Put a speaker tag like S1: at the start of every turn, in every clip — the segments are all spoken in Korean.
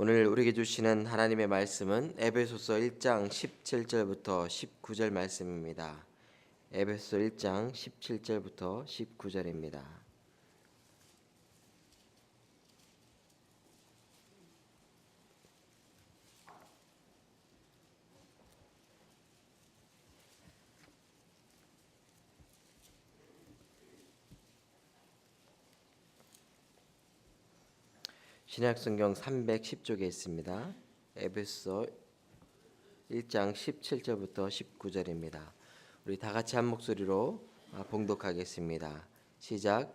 S1: 오늘 우리에게 주시는 하나님의 말씀은 에베소서 1장 17절부터 19절 말씀입니다. 에베소서 1장 17절부터 19절입니다. 신약성경 310쪽에 있습니다. 에베소 1장 17절부터 19절입니다. 우리 다 같이 한 목소리로 봉독하겠습니다. 시작.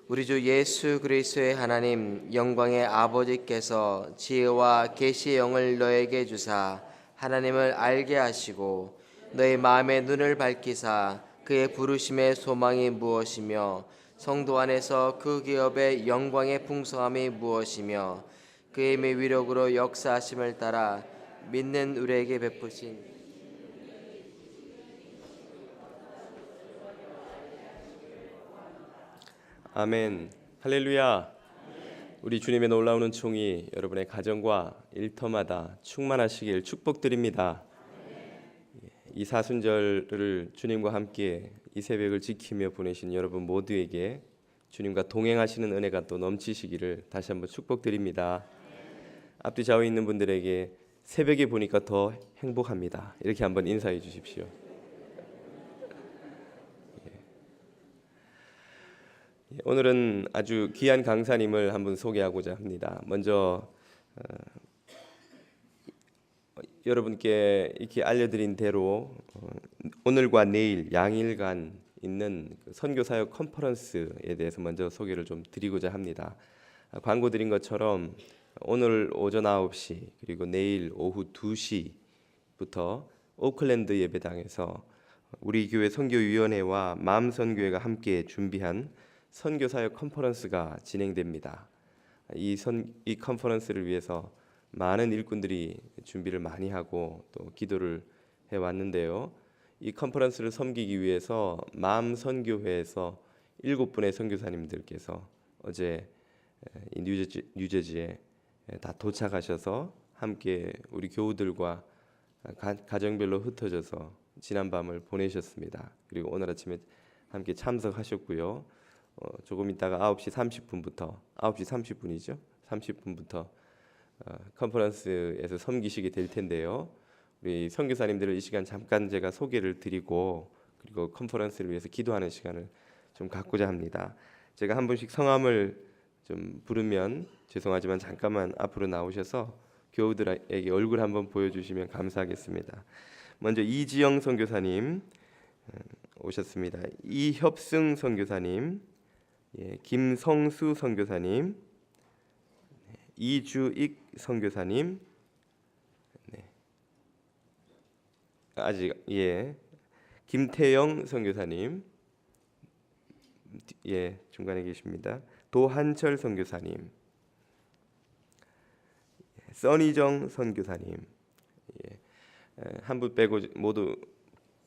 S1: 우리 주 예수 그리스도의 하나님 영광의 아버지께서 지혜와 계시의 영을 너에게 주사 하나님을 알게 하시고 너의 마음의 눈을 밝히사 그의 부르심의 소망이 무엇이며 성도 안에서 그 기업의 영광의 풍성함이 무엇이며 그의 힘의 위력으로 역사하심을 따라 믿는 우리에게 베푸신
S2: 아멘. 할렐루야. 우리 주님의 놀라운 은총이 여러분의 가정과 일터마다 충만하시길 축복드립니다. 이 사순절을 주님과 함께 이 새벽을 지키며 보내신 여러분 모두에게 주님과 동행하시는 은혜가 또 넘치시기를 다시 한번 축복드립니다. 앞뒤 좌우에 있는 분들에게 새벽에 보니까 더 행복합니다. 이렇게 한번 인사해 주십시오. 오늘은 아주 귀한 강사님을 한번 소개하고자 합니다. 먼저 여러분께 이렇게 알려드린 대로 오늘과 내일 양일간 있는 선교사역 컨퍼런스에 대해서 먼저 소개를 좀 드리고자 합니다. 광고 드린 것처럼 오늘 오전 9시 그리고 내일 오후 2시부터 오클랜드 예배당에서 우리 교회 선교위원회와 마음선교회가 함께 준비한 선교사역 컨퍼런스가 진행됩니다. 이 컨퍼런스를 위해서 많은 일꾼들이 준비를 많이 하고 또 기도를 해왔는데요. 이 컨퍼런스를 섬기기 위해서 마음선교회에서 7분의 선교사님들께서 어제 이 뉴저지에 다 도착하셔서 함께 우리 교우들과 가정별로 흩어져서 지난 밤을 보내셨습니다. 그리고 오늘 아침에 함께 참석하셨고요. 조금 있다가 9시 30분부터 9시 30분이죠. 30분부터 컨퍼런스에서 섬기시게 될 텐데요. 우리 선교사님들을 이 시간 잠깐 제가 소개를 드리고 그리고 컨퍼런스를 위해서 기도하는 시간을 좀 갖고자 합니다. 제가 한 분씩 성함을 좀 부르면 죄송하지만 잠깐만 앞으로 나오셔서 교우들에게 얼굴 한번 보여주시면 감사하겠습니다. 먼저 이지영 선교사님 오셨습니다. 이협승 선교사님, 김성수 선교사님, 이주익 선교사님, 김태영 선교사님, 중간에 계십니다. 도한철 선교사님, 써니정 선교사님, 한 분 빼고 모두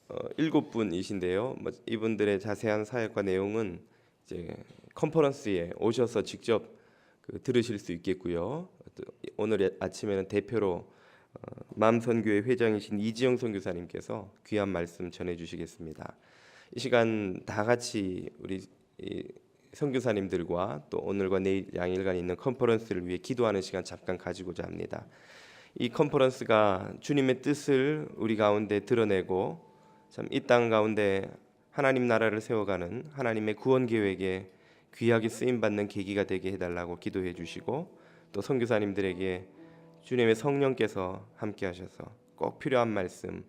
S2: 7분이신데요. 이분들의 자세한 사역과 내용은 이제 컨퍼런스에 오셔서 직접 들으실 수 있겠고요. 오늘 아침에는 대표로 마음선교회 회장이신 이지영 선교사님께서 귀한 말씀 전해주시겠습니다. 이 시간 다 같이 우리 선교사님들과 또 오늘과 내일 양일간 있는 컨퍼런스를 위해 기도하는 시간 잠깐 가지고자 합니다. 이 컨퍼런스가 주님의 뜻을 우리 가운데 드러내고 참 이 땅 가운데 하나님 나라를 세워가는 하나님의 구원 계획에 귀하게 쓰임 받는 계기가 되게 해달라고 기도해 주시고 또 선교사님들에게 주님의 성령께서 함께 하셔서 꼭 필요한 말씀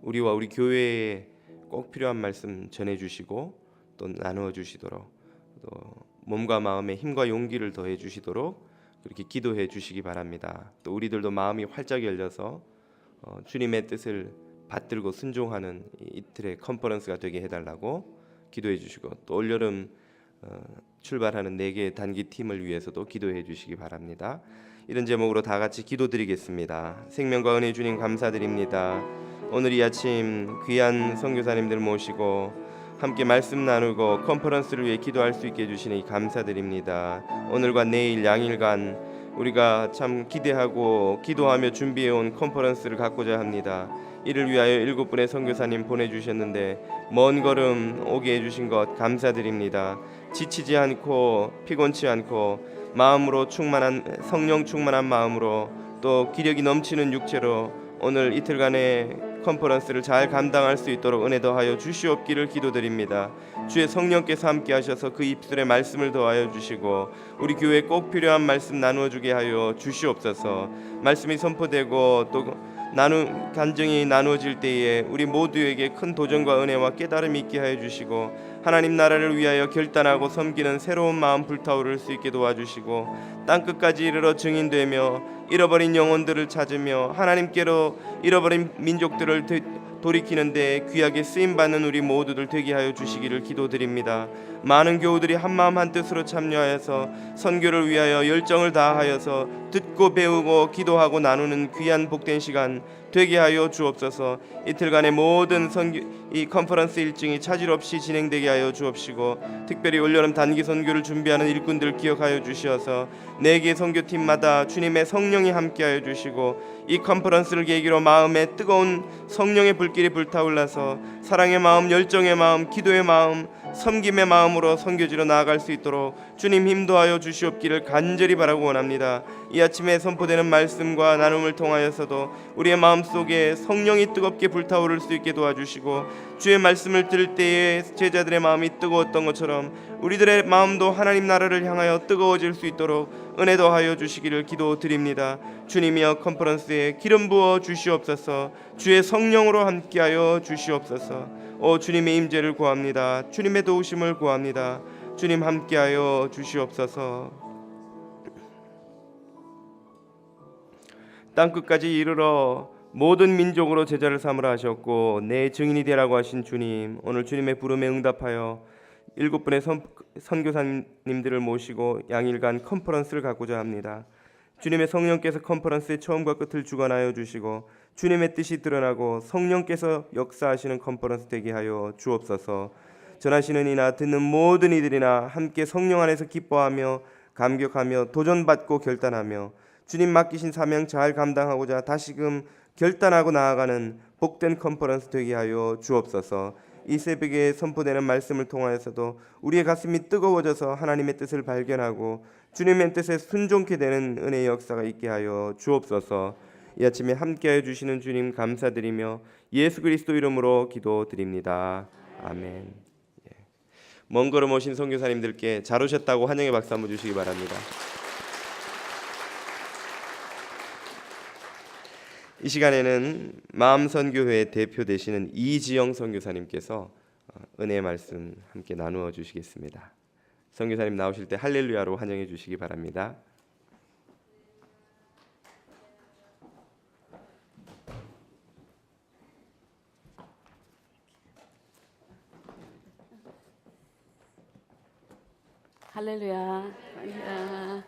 S2: 우리와 우리 교회에 꼭 필요한 말씀 전해 주시고 또 나누어 주시도록 또 몸과 마음에 힘과 용기를 더해 주시도록 그렇게 기도해 주시기 바랍니다. 또 우리들도 마음이 활짝 열려서 주님의 뜻을 받들고 순종하는 이틀의 컨퍼런스가 되게 해달라고 기도해 주시고 또 올여름 출발하는 4개의 단기 팀을 위해서도 기도해 주시기 바랍니다. 이런 제목으로 다 같이 기도드리겠습니다. 생명과 은혜 주님 감사드립니다. 오늘 이 아침 귀한 선교사님들 모시고 함께 말씀 나누고 컨퍼런스를 위해 기도할 수 있게 해주시니 감사드립니다. 오늘과 내일 양일간 우리가 참 기대하고 기도하며 준비해온 컨퍼런스를 갖고자 합니다. 이를 위하여 7분의 선교사님 보내주셨는데 먼 걸음 오게 해주신 것 감사드립니다. 지치지 않고 피곤치 않고 마음으로 충만한 성령 충만한 마음으로 또 기력이 넘치는 육체로 오늘 이틀간의 컨퍼런스를 잘 감당할 수 있도록 은혜 더하여 주시옵기를 기도드립니다. 주의 성령께서 함께 하셔서 그 입술에 말씀을 더하여 주시고 우리 교회에 꼭 필요한 말씀 나누어 주게 하여 주시옵소서. 말씀이 선포되고 또 간증이 나누어질 때에 우리 모두에게 큰 도전과 은혜와 깨달음이 있게 하여 주시고 하나님 나라를 위하여 결단하고 섬기는 새로운 마음 불타오를 수 있게 도와주시고 땅끝까지 이르러 증인되며 잃어버린 영혼들을 찾으며 하나님께로 잃어버린 민족들을 돌이키는데 귀하게 쓰임받는 우리 모두들 되게 하여 주시기를 기도드립니다. 많은 교우들이 한마음 한뜻으로 참여하여서 선교를 위하여 열정을 다하여서 듣고 배우고 기도하고 나누는 귀한 복된 시간 되게 하여 주옵소서. 이틀간의 모든 이 컨퍼런스 일정이 차질 없이 진행되게 하여 주옵시고 특별히 올여름 단기 선교를 준비하는 일꾼들 기억하여 주시어서 4개 선교팀마다 주님의 성령이 함께하여 주시고 이 컨퍼런스를 계기로 마음에 뜨거운 성령의 불길이 불타올라서 사랑의 마음, 열정의 마음, 기도의 마음, 섬김의 마음으로 선교지로 나아갈 수 있도록 주님 힘도하여 주시옵기를 간절히 바라고 원합니다. 이 아침에 선포되는 말씀과 나눔을 통하여서도 우리의 마음속에 성령이 뜨겁게 불타오를 수 있게 도와주시고 주의 말씀을 들을 때에 제자들의 마음이 뜨거웠던 것처럼 우리들의 마음도 하나님 나라를 향하여 뜨거워질 수 있도록 은혜 더하여 주시기를 기도드립니다. 주님이여 컨퍼런스에 기름 부어 주시옵소서. 주의 성령으로 함께하여 주시옵소서. 주님의 임재를 구합니다. 주님의 도우심을 구합니다. 주님 함께하여 주시옵소서. 땅끝까지 이르러 모든 민족으로 제자를 삼으라 하셨고 내 증인이 되라고 하신 주님, 오늘 주님의 부름에 응답하여 7분의 선교사님들을 모시고 양일간 컨퍼런스를 갖고자 합니다. 주님의 성령께서 컨퍼런스의 처음과 끝을 주관하여 주시고 주님의 뜻이 드러나고 성령께서 역사하시는 컨퍼런스 되게 하여 주옵소서. 전하시는 이나 듣는 모든 이들이나 함께 성령 안에서 기뻐하며 감격하며 도전받고 결단하며 주님 맡기신 사명 잘 감당하고자 다시금 결단하고 나아가는 복된 컨퍼런스 되게 하여 주옵소서. 이 새벽에 선포되는 말씀을 통하여서도 우리의 가슴이 뜨거워져서 하나님의 뜻을 발견하고 주님의 뜻에 순종케 되는 은혜의 역사가 있게 하여 주옵소서. 이 아침에 함께하여 주시는 주님 감사드리며 예수 그리스도 이름으로 기도드립니다. 아멘. 먼 걸음 오신 선교사님들께 잘 오셨다고 환영의 박수 한번 주시기 바랍니다. 이 시간에는 마음선교회 대표 되시는 이지영 선교사님께서 은혜의 말씀 함께 나누어 주시겠습니다. 선교사님 나오실 때 할렐루야로 환영해 주시기 바랍니다.
S3: 할렐루야. 할렐루야.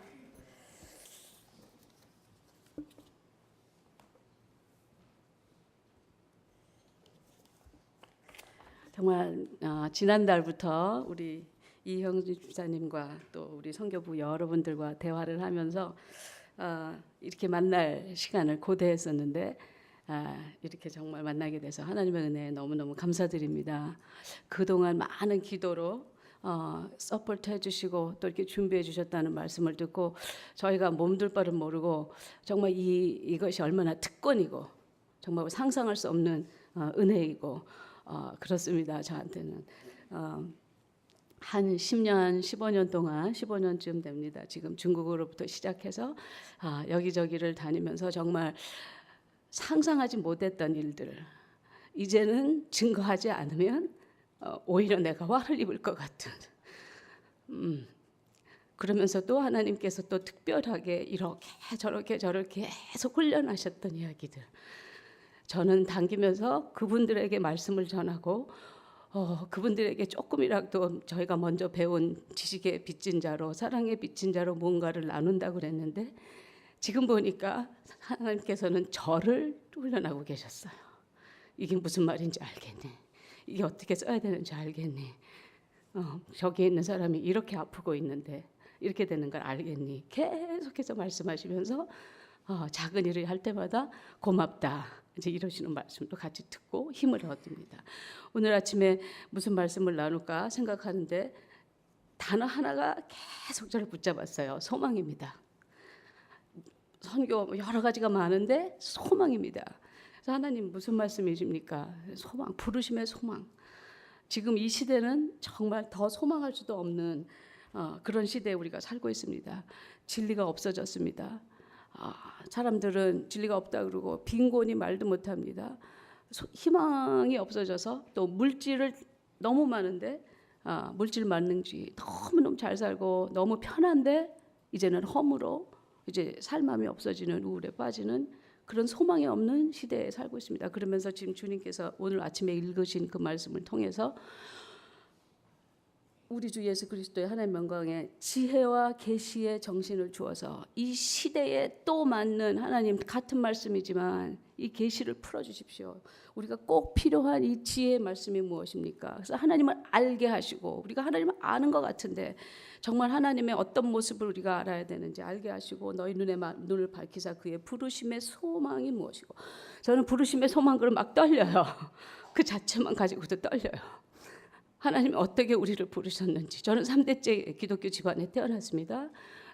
S3: 정말 지난달부터 우리 이형준 집사님과 또 우리 선교부 여러분들과 대화를 하면서 이렇게 만날 시간을 고대했었는데 이렇게 정말 만나게 돼서 하나님의 은혜에 너무너무 감사드립니다. 그동안 많은 기도로 서포트 해주시고 또 이렇게 준비해 주셨다는 말씀을 듣고 저희가 몸둘 바를 모르고 정말 이것이 얼마나 특권이고 정말 상상할 수 없는 은혜이고 그렇습니다. 저한테는 한 10년, 15년 동안 15년쯤 됩니다. 지금 중국으로부터 시작해서 여기저기를 다니면서 정말 상상하지 못했던 일들 이제는 증거하지 않으면 오히려 내가 화를 입을 것 같은 그러면서 또 하나님께서 또 특별하게 이렇게 저렇게 계속 훈련하셨던 이야기들 저는 당기면서 그분들에게 말씀을 전하고 그분들에게 조금이라도 저희가 먼저 배운 지식의 빚진 자로 사랑의 빚진 자로 뭔가를 나눈다고 그랬는데 지금 보니까 하나님께서는 저를 훈련하고 계셨어요. 이게 무슨 말인지 알겠니? 이게 어떻게 써야 되는지 알겠니? 저기에 있는 사람이 이렇게 아프고 있는데 이렇게 되는 걸 알겠니? 계속해서 말씀하시면서 작은 일을 할 때마다 고맙다. 이제 이러시는 말씀도 같이 듣고 힘을 얻습니다. 오늘 아침에 무슨 말씀을 나눌까 생각하는데 단어 하나가 계속 저를 붙잡았어요. 소망입니다. 선교 여러 가지가 많은데 소망입니다. 그래서 하나님 무슨 말씀이십니까? 소망, 부르심의 소망. 지금 이 시대는 정말 더 소망할 수도 없는 그런 시대에 우리가 살고 있습니다. 진리가 없어졌습니다. 사람들은 진리가 없다 그러고 빈곤이 말도 못합니다. 희망이 없어져서 또 물질을 너무 많은데 물질 만능주의 너무너무 잘 살고 너무 편한데 이제는 허무로 이제 살맘이 없어지는 우울에 빠지는 그런 소망이 없는 시대에 살고 있습니다. 그러면서 지금 주님께서 오늘 아침에 읽으신 그 말씀을 통해서 우리 주 예수 그리스도의 하나님 영광에 지혜와 계시의 정신을 주어서 이 시대에 또 맞는 하나님 같은 말씀이지만 이 계시를 풀어 주십시오. 우리가 꼭 필요한 이 지혜의 말씀이 무엇입니까? 그래서 하나님을 알게 하시고 우리가 하나님을 아는 것 같은데 정말 하나님의 어떤 모습을 우리가 알아야 되는지 알게 하시고 너희 눈을 밝히사 그의 부르심의 소망이 무엇이고 저는 부르심의 소망을 막 떨려요. 그 자체만 가지고도 떨려요. 하나님이 어떻게 우리를 부르셨는지. 저는 3대째 기독교 집안에 태어났습니다.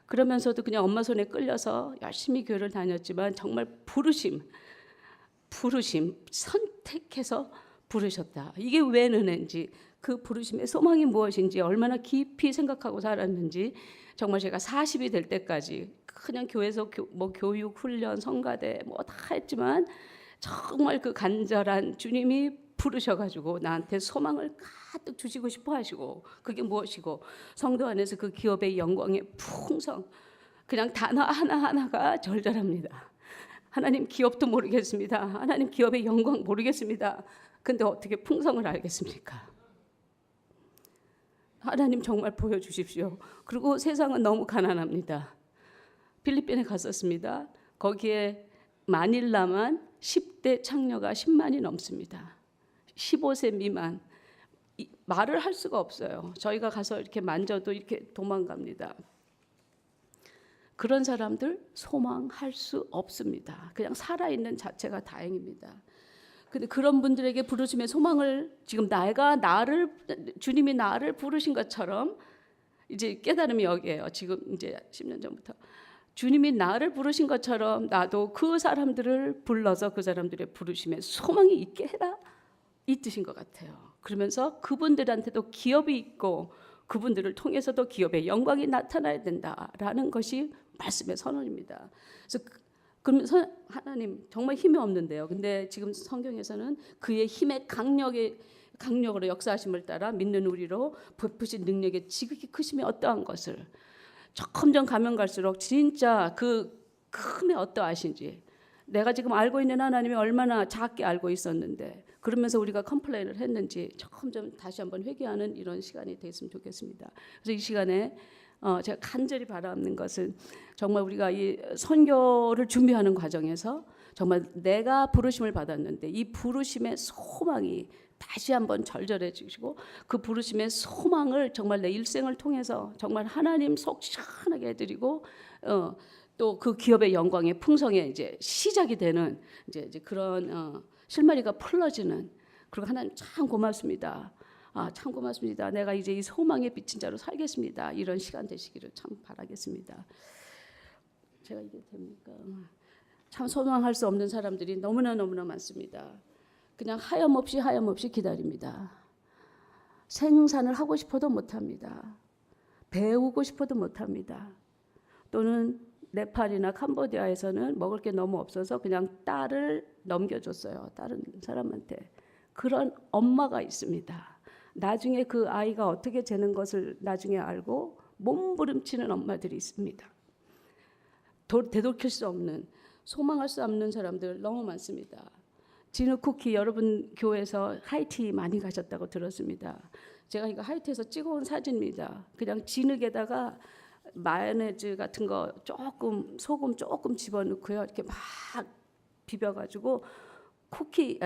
S3: 그러면서도 그냥 엄마 손에 끌려서 열심히 교회를 다녔지만 정말 부르심 선택해서 부르셨다. 이게 왜 은혜인지 그 부르심의 소망이 무엇인지 얼마나 깊이 생각하고 살았는지 정말 제가 40이 될 때까지 그냥 교회에서 교육, 훈련, 성가대 뭐 다 했지만 정말 그 간절한 주님이 부르셔가지고 나한테 소망을 가득 주시고 싶어 하시고 그게 무엇이고 성도 안에서 그 기업의 영광의 풍성 그냥 단어 하나하나가 절절합니다. 하나님 기업도 모르겠습니다. 하나님 기업의 영광 모르겠습니다. 근데 어떻게 풍성을 알겠습니까? 하나님 정말 보여주십시오. 그리고 세상은 너무 가난합니다. 필리핀에 갔었습니다. 거기에 마닐라만 10대 창녀가 10만이 넘습니다. 15세 미만. 말을 할 수가 없어요. 저희가 가서 이렇게 만져도 이렇게 도망갑니다. 그런 사람들 소망할 수 없습니다. 그냥 살아있는 자체가 다행입니다. 근데 그런 분들에게 부르심의 소망을 지금 주님이 나를 부르신 것처럼 이제 깨달음이 여기에요. 지금 이제 10년 전부터 주님이 나를 부르신 것처럼 나도 그 사람들을 불러서 그 사람들의 부르심에 소망이 있게 해라 이 뜻인 것 같아요. 그러면서 그분들한테도 기업이 있고 그분들을 통해서도 기업의 영광이 나타나야 된다라는 것이 말씀의 선언입니다. 그래서 그러면서 하나님 정말 힘이 없는데요. 근데 지금 성경에서는 그의 힘의 강력으로 역사하심을 따라 믿는 우리로 베푸신 능력의 지극히 크심이 어떠한 것을 점점 가면 갈수록 진짜 그 큼이 어떠하신지 내가 지금 알고 있는 하나님이 얼마나 작게 알고 있었는데 그러면서 우리가 컴플레인을 했는지 점점 다시 한번 회개하는 이런 시간이 됐으면 좋겠습니다. 그래서 이 시간에 제가 간절히 바라는 것은 정말 우리가 이 선교를 준비하는 과정에서 정말 내가 부르심을 받았는데 이 부르심의 소망이 다시 한번 절절해지시고 그 부르심의 소망을 정말 내 일생을 통해서 정말 하나님 속 시원하게 해드리고 또 그 기업의 영광의 풍성에 이제 시작이 되는 이제 그런 실마리가 풀러지는 그리고 하나님 참 고맙습니다. 참 고맙습니다. 내가 이제 이 소망에 비친 자로 살겠습니다. 이런 시간 되시기를 참 바라겠습니다. 제가 이게 됩니까? 참 소망할 수 없는 사람들이 너무나 많습니다. 그냥 하염없이 기다립니다. 생산을 하고 싶어도 못합니다. 배우고 싶어도 못합니다. 또는 네팔이나 캄보디아에서는 먹을 게 너무 없어서 그냥 딸을 넘겨줬어요. 다른 사람한테. 그런 엄마가 있습니다. 나중에 그 아이가 어떻게 되는 것을 나중에 알고 몸부림치는 엄마들이 있습니다. 되돌킬 수 없는 소망할 수 없는 사람들 너무 많습니다. 진우 쿠키 여러분 교회에서 하이티 많이 가셨다고 들었습니다. 제가 이거 하이티에서 찍어온 사진입니다. 그냥 진흙에다가 마요네즈 같은 거 조금 소금 조금 집어넣고요. 이렇게 막 비벼가지고 쿠키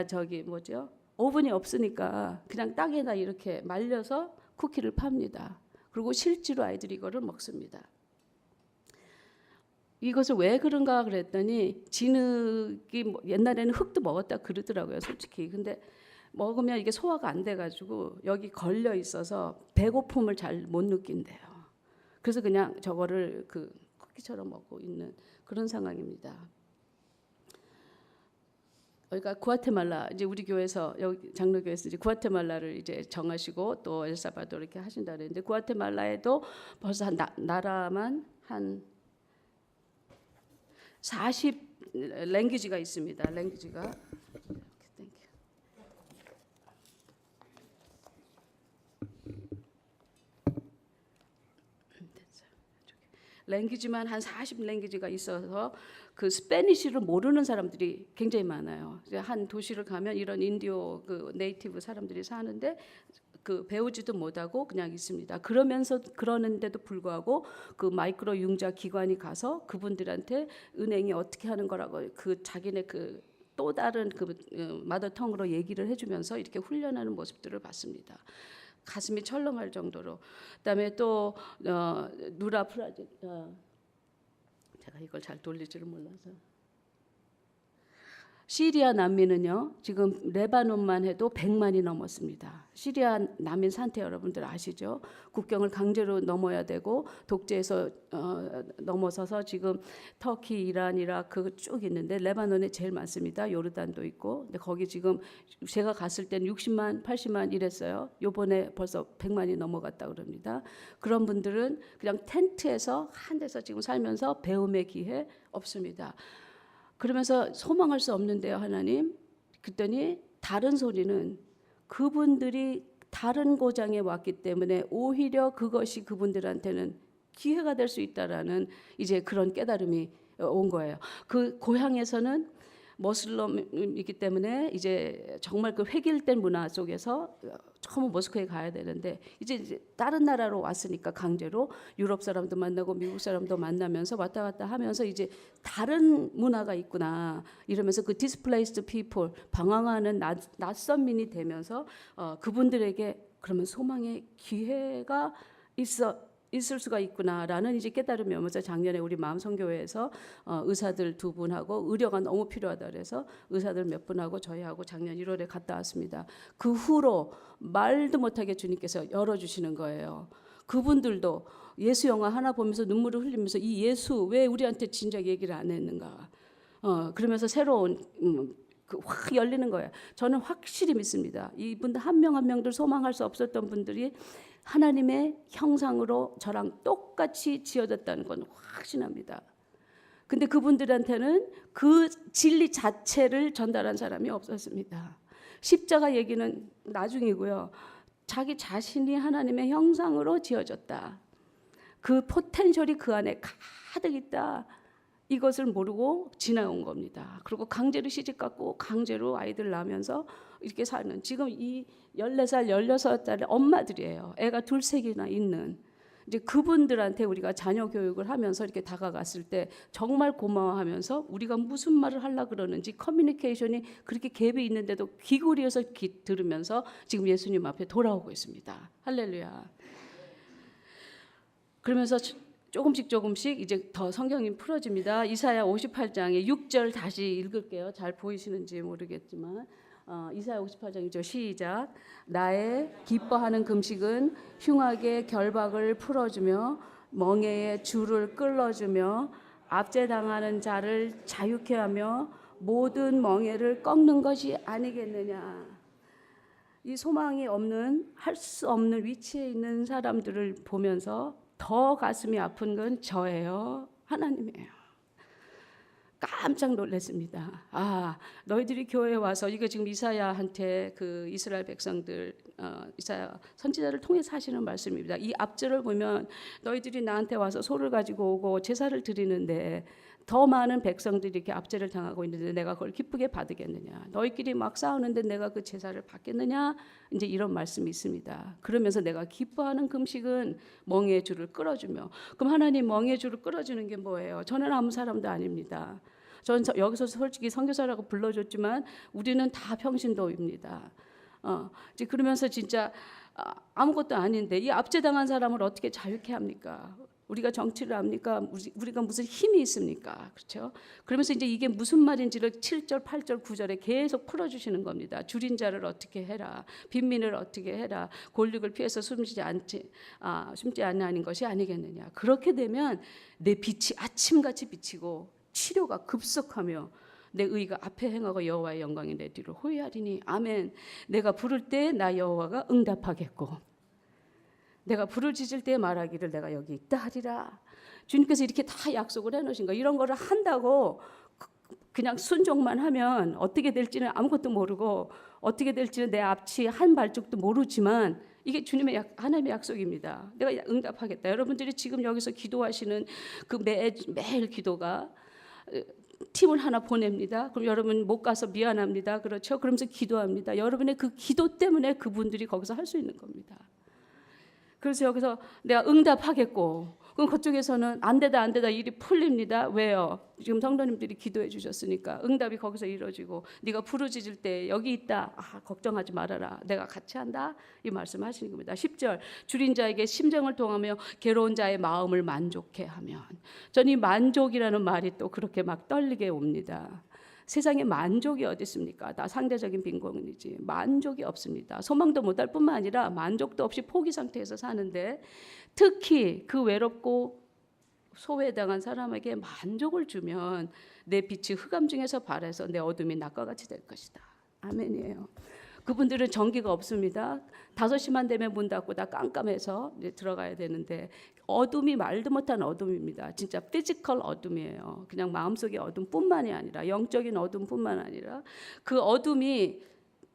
S3: 오븐이 없으니까 그냥 땅에다 이렇게 말려서 쿠키를 팝니다. 그리고 실제로 아이들이 이거를 먹습니다. 이것을 왜 그런가 그랬더니 진흙이 옛날에는 흙도 먹었다 그러더라고요, 솔직히. 근데 먹으면 이게 소화가 안 돼가지고 여기 걸려 있어서 배고픔을 잘 못 느낀대요. 그래서 그냥 저거를 그 쿠키처럼 먹고 있는 그런 상황입니다. 그러니까 구아테말라 이제 우리 교회에서 여기 장로교회에서 이제 구아테말라를 이제 정하시고 또 엘살바도르 이렇게 하신다 그랬는데 구아테말라에도 벌써 한 나라만 한 40 랭귀지가 있습니다. 랭귀지가 랭귀지만 한 40 랭귀지가 있어서 그 스페니쉬를 모르는 사람들이 굉장히 많아요. 이제 한 도시를 가면 이런 인디오 그 네이티브 사람들이 사는데 그 배우지도 못하고 그냥 있습니다. 그러는데도 불구하고 그 마이크로 융자 기관이 가서 그분들한테 은행이 어떻게 하는 거라고 그 자기네 그 또 다른 그 마더텅으로 얘기를 해주면서 이렇게 훈련하는 모습들을 봤습니다. 가슴이 철렁할 정도로. 그다음에 또 누라 프라제 제가 이걸 잘 돌리지를 몰라서 시리아 난민은요 지금 레바논만 해도 100만이 넘었습니다. 시리아 난민 상태 여러분들 아시죠? 국경을 강제로 넘어야 되고 독재에서 넘어서서 지금 터키, 이란, 이라크 쭉 있는데 레바논에 제일 많습니다. 요르단도 있고. 근데 거기 지금 제가 갔을 때는 60만, 80만 이랬어요. 요번에 벌써 100만이 넘어갔다 그럽니다. 그런 분들은 그냥 텐트에서 한 데서 지금 살면서 배움의 기회 없습니다. 그러면서 소망할 수 없는데요, 하나님. 그랬더니 다른 소리는 그분들이 다른 고장에 왔기 때문에 오히려 그것이 그분들한테는 기회가 될 수 있다라는 이제 그런 깨달음이 온 거예요. 그 고향에서는 모슬림이기 때문에 이제 정말 그 획일된 문화 속에서 처음 모스크에 가야 되는데 이제 다른 나라로 왔으니까 강제로 유럽 사람도 만나고 미국 사람도 만나면서 왔다 갔다 하면서 이제 다른 문화가 있구나 이러면서 그 displaced people 방황하는 낯선 민이 되면서 그분들에게 그러면 소망의 기회가 있을 수가 있구나라는 이제 깨달음이 오면서 작년에 우리 마음선교회에서 의사들 2분하고 의료가 너무 필요하다 그래서 의사들 몇 분하고 저희하고 작년 1월에 갔다 왔습니다. 그 후로 말도 못하게 주님께서 열어주시는 거예요. 그분들도 예수 영화 하나 보면서 눈물을 흘리면서 이 예수 왜 우리한테 진작 얘기를 안 했는가 그러면서 새로운 확 열리는 거예요. 저는 확실히 믿습니다. 이분들 한 명 한 명들 소망할 수 없었던 분들이 하나님의 형상으로 저랑 똑같이 지어졌다는 건 확신합니다. 근데 그분들한테는 그 진리 자체를 전달한 사람이 없었습니다. 십자가 얘기는 나중이고요. 자기 자신이 하나님의 형상으로 지어졌다. 그 포텐셜이 그 안에 가득 있다. 이것을 모르고 지나온 겁니다. 그리고 강제로 시집갔고 강제로 아이들 낳으면서 이렇게 사는 지금 이 14살, 16살의 엄마들이에요. 애가 2, 3개나 있는. 이제 그분들한테 우리가 자녀 교육을 하면서 이렇게 다가갔을 때 정말 고마워하면서 우리가 무슨 말을 하려고 그러는지 커뮤니케이션이 그렇게 갭이 있는데도 귀고리여서 들으면서 지금 예수님 앞에 돌아오고 있습니다. 할렐루야. 그러면서 조금씩 이제 더 성경이 풀어집니다. 이사야 58장의 6절 다시 읽을게요. 잘 보이시는지 모르겠지만 이사야 58장이죠. 시작. 나의 기뻐하는 금식은 흉악의 결박을 풀어주며 멍에의 줄을 끌어주며 압제당하는 자를 자유케 하며 모든 멍에를 꺾는 것이 아니겠느냐. 이 소망이 없는 할 수 없는 위치에 있는 사람들을 보면서 더 가슴이 아픈 건 저예요. 하나님이에요. 깜짝 놀랐습니다. 너희들이 교회에 와서 이거 지금 이사야한테 그 이스라엘 백성들 이사야 선지자를 통해서 하시는 말씀입니다. 이 앞절을 보면 너희들이 나한테 와서 소를 가지고 오고 제사를 드리는데 더 많은 백성들이 이렇게 압제를 당하고 있는데 내가 그걸 기쁘게 받겠느냐? 너희끼리 막 싸우는데 내가 그 제사를 받겠느냐? 이제 이런 말씀이 있습니다. 그러면서 내가 기뻐하는 금식은 멍에의 줄을 끌어주며 그럼 하나님 멍에의 줄을 끌어주는 게 뭐예요? 저는 아무 사람도 아닙니다. 저는 여기서 솔직히 선교사라고 불러줬지만 우리는 다 평신도입니다. 이제 그러면서 진짜 아무것도 아닌데 이 압제당한 사람을 어떻게 자유케 합니까? 우리가 정치를 합니까? 우리가 무슨 힘이 있습니까? 그렇죠? 그러면서 이제 이게 무슨 말인지를 7절, 8절, 9절에 계속 풀어주시는 겁니다. 줄인 자를 어떻게 해라, 빈민을 어떻게 해라, 권력을 피해서 숨지 않는 것이 아니겠느냐. 그렇게 되면 내 빛이 아침같이 비치고 치료가 급속하며 내 의가 앞에 행하고 여호와의 영광이 내 뒤를 호위하리니 아멘. 내가 부를 때 나 여호와가 응답하겠고 내가 부르짖을 때 말하기를 내가 여기 있다 하리라. 주님께서 이렇게 다 약속을 해놓으신 거. 이런 거를 한다고 그냥 순종만 하면 어떻게 될지는 아무것도 모르고 어떻게 될지는 내 앞치 한 발짝도 모르지만 이게 주님의 하나님의 약속입니다. 내가 응답하겠다. 여러분들이 지금 여기서 기도하시는 그 매일 기도가 팀을 하나 보냅니다. 그럼 여러분 못 가서 미안합니다. 그렇죠? 그러면서 기도합니다. 여러분의 그 기도 때문에 그분들이 거기서 할 수 있는 겁니다. 그래서 여기서 내가 응답하겠고 그럼 그쪽에서는 안 되다 일이 풀립니다. 왜요? 지금 성도님들이 기도해 주셨으니까 응답이 거기서 이루어지고 네가 부르짖을 때 여기 있다. 걱정하지 말아라. 내가 같이 한다. 이 말씀하시는 겁니다. 10절 줄인 자에게 심정을 통하며 괴로운 자의 마음을 만족해 하면 전 이 만족이라는 말이 또 그렇게 막 떨리게 옵니다. 세상에 만족이 어디 있습니까? 다 상대적인 빈곤이지. 만족이 없습니다. 소망도 못할 뿐만 아니라 만족도 없이 포기 상태에서 사는데 특히 그 외롭고 소외당한 사람에게 만족을 주면 내 빛이 흑암 중에서 발해서 내 어둠이 낮과 같이 될 것이다. 아멘이에요. 그분들은 전기가 없습니다. 5시만 되면 문 닫고 다 깜깜해서 이제 들어가야 되는데 어둠이 말도 못한 어둠입니다. 진짜 피지컬 어둠이에요. 그냥 마음속의 어둠뿐만이 아니라 영적인 어둠뿐만 아니라 그 어둠이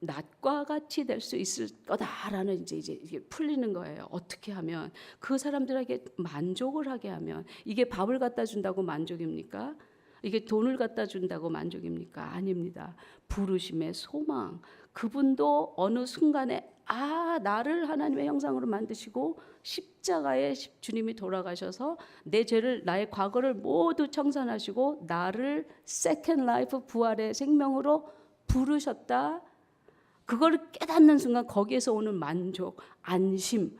S3: 낮과 같이 될 수 있을 거다라는 이제 이게 풀리는 거예요. 어떻게 하면 그 사람들에게 만족을 하게 하면 이게 밥을 갖다 준다고 만족입니까? 이게 돈을 갖다 준다고 만족입니까? 아닙니다. 부르심의 소망. 그분도 어느 순간에 나를 하나님의 형상으로 만드시고 십자가에 주님이 돌아가셔서 내 죄를 나의 과거를 모두 청산하시고 나를 세컨드 라이프 부활의 생명으로 부르셨다. 그걸 깨닫는 순간 거기에서 오는 만족, 안심.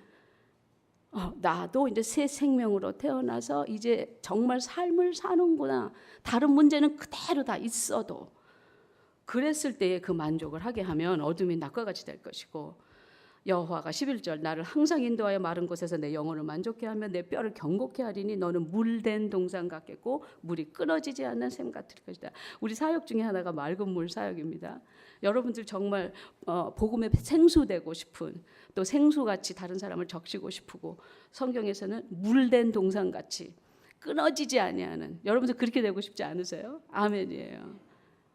S3: 나도 이제 새 생명으로 태어나서 이제 정말 삶을 사는구나. 다른 문제는 그대로 다 있어도 그랬을 때에 그 만족을 하게 하면 어둠이 낮과 같이 될 것이고 여호와가 11절 나를 항상 인도하여 마른 곳에서 내 영혼을 만족해 하며 내 뼈를 견고케 하리니 너는 물된 동산 같겠고 물이 끊어지지 않는 샘 같을 것이다. 우리 사역 중에 하나가 맑은 물 사역입니다. 여러분들 정말 복음에 생수되고 싶은 또 생수같이 다른 사람을 적시고 싶고 성경에서는 물된 동산같이 끊어지지 아니하는 여러분들 그렇게 되고 싶지 않으세요? 아멘이에요.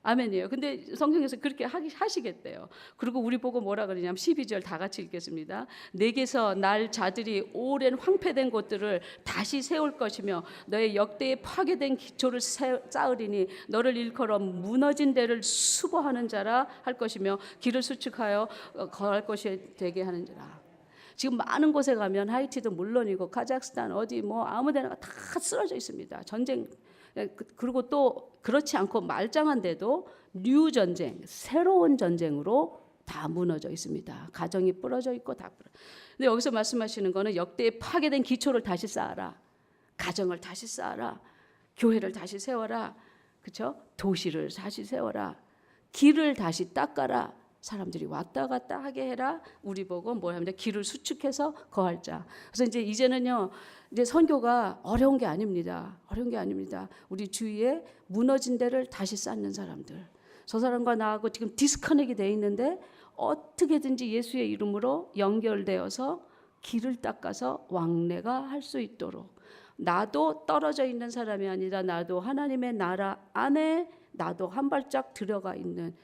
S3: 아멘이에요. 근데 성경에서 그렇게 하시겠대요. 그리고 우리 보고 뭐라 그러냐면 12절 다 같이 읽겠습니다. 내게서 날 자들이 오랜 황폐된 곳들을 다시 세울 것이며 너의 역대에 파괴된 기초를 쌓으리니 너를 일컬어 무너진 데를 수보하는 자라 할 것이며 길을 수축하여 거할 것이 되게 하는 자라. 지금 많은 곳에 가면 하이티도 물론이고 카자흐스탄 어디 뭐 아무데나 다 쓰러져 있습니다. 전쟁. 그리고 또 그렇지 않고 말짱한데도 뉴 전쟁, 새로운 전쟁으로 다 무너져 있습니다. 가정이 부러져 있고 다 부러져. 근데 여기서 말씀하시는 거는 역대에 파괴된 기초를 다시 쌓아라. 가정을 다시 쌓아라. 교회를 다시 세워라. 그렇죠? 도시를 다시 세워라. 길을 다시 닦아라. 사람들이 왔다 갔다 하게 해라. 우리 보고 뭘 합니다. 길을 수축해서 거할 자. 그래서 이제는요. 이제 선교가 어려운 게 아닙니다. 어려운 게 아닙니다. 우리 주위에 무너진 데를 다시 쌓는 사람들. 저 사람과 나하고 지금 디스커넥이 돼 있는데 어떻게든지 예수의 이름으로 연결되어서 길을 닦아서 왕래가 할 수 있도록 나도 떨어져 있는 사람이 아니라 나도 하나님의 나라 안에 나도 한 발짝 들어가 있는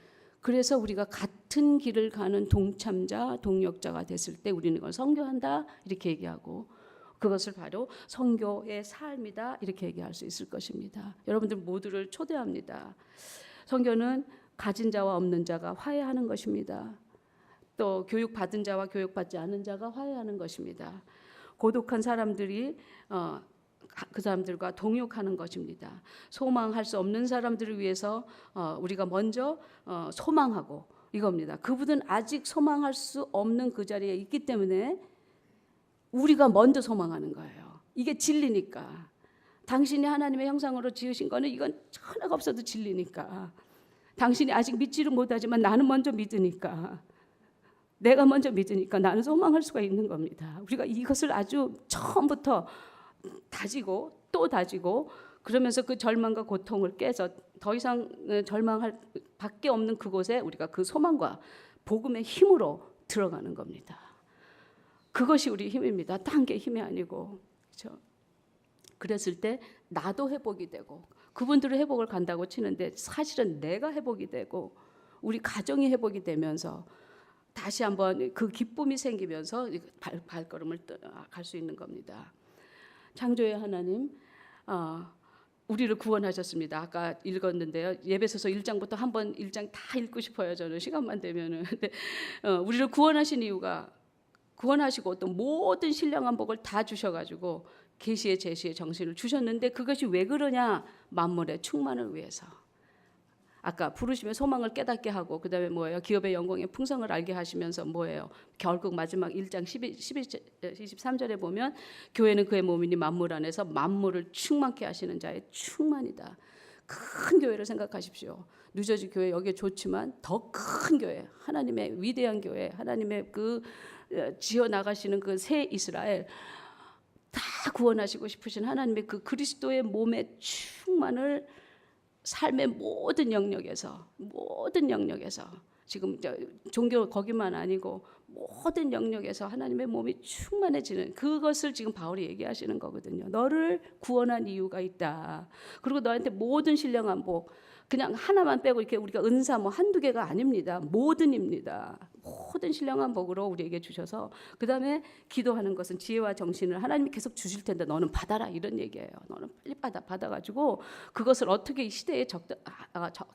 S3: 그래서 우리가 같은 길을 가는 동참자, 동역자가 됐을 때 우리는 이걸 선교한다 이렇게 얘기하고 그것을 바로 선교의 삶이다 이렇게 얘기할 수 있을 것입니다. 여러분들 모두를 초대합니다. 선교는 가진 자와 없는 자가 화해하는 것입니다. 또 교육받은 자와 교육받지 않은 자가 화해하는 것입니다. 고독한 사람들이 그 사람들과 동역하는 것입니다. 소망할 수 없는 사람들을 위해서 우리가 먼저 소망하고 이겁니다. 그분은 아직 소망할 수 없는 그 자리에 있기 때문에 우리가 먼저 소망하는 거예요. 이게 진리니까. 당신이 하나님의 형상으로 지으신 거는 이건 하나가 없어도 진리니까. 당신이 아직 믿지를 못하지만 나는 먼저 믿으니까. 내가 먼저 믿으니까 나는 소망할 수가 있는 겁니다. 우리가 이것을 아주 처음부터 다지고 또 다지고 그러면서 그 절망과 고통을 깨서 더 이상 절망할 밖에 없는 그곳에 우리가 그 소망과 복음의 힘으로 들어가는 겁니다. 그것이 우리 힘입니다. 딴 게 힘이 아니고. 그렇죠? 그랬을 때 나도 회복이 되고 그분들은 회복을 간다고 치는데 사실은 내가 회복이 되고 우리 가정이 회복이 되면서 다시 한번 그 기쁨이 생기면서 발걸음을 갈 수 있는 겁니다. 창조의 하나님 우리를 구원하셨습니다. 아까 읽었는데요. 예배소서 1장부터 한번 1장 다 읽고 싶어요. 저는 시간만 되면은. 근데 우리를 구원하신 이유가 구원하시고 또 모든 신령한 복을 다 주셔가지고 계시의 제시의 정신을 주셨는데 그것이 왜 그러냐? 만물의 충만을 위해서. 아까 부르심의 소망을 깨닫게 하고 그다음에 뭐예요? 기업의 영광의 풍성을 알게 하시면서 뭐예요? 결국 마지막 1장 23절에 보면 교회는 그의 몸이니 만물 안에서 만물을 충만케 하시는 자의 충만이다. 큰 교회를 생각하십시오. 뉴저지 교회 여기에 좋지만 더 큰 교회, 하나님의 위대한 교회, 하나님의 그 지어 나가시는 그 새 이스라엘 다 구원하시고 싶으신 하나님의 그 그리스도의 몸의 충만을 삶의 모든 영역에서 지금 종교 거기만 아니고 모든 영역에서 하나님의 몸이 충만해지는 그것을 지금 바울이 얘기하시는 거거든요. 너를 구원한 이유가 있다. 그리고 너한테 모든 신령한 복 그냥 하나만 빼고 이렇게 우리가 은사 뭐 한두 개가 아닙니다. 모든입니다. 모든 신령한 복으로 우리에게 주셔서 그다음에 기도하는 것은 지혜와 정신을 하나님이 계속 주실 텐데 너는 받아라 이런 얘기예요. 너는 빨리 받아가지고 그것을 어떻게 이 시대에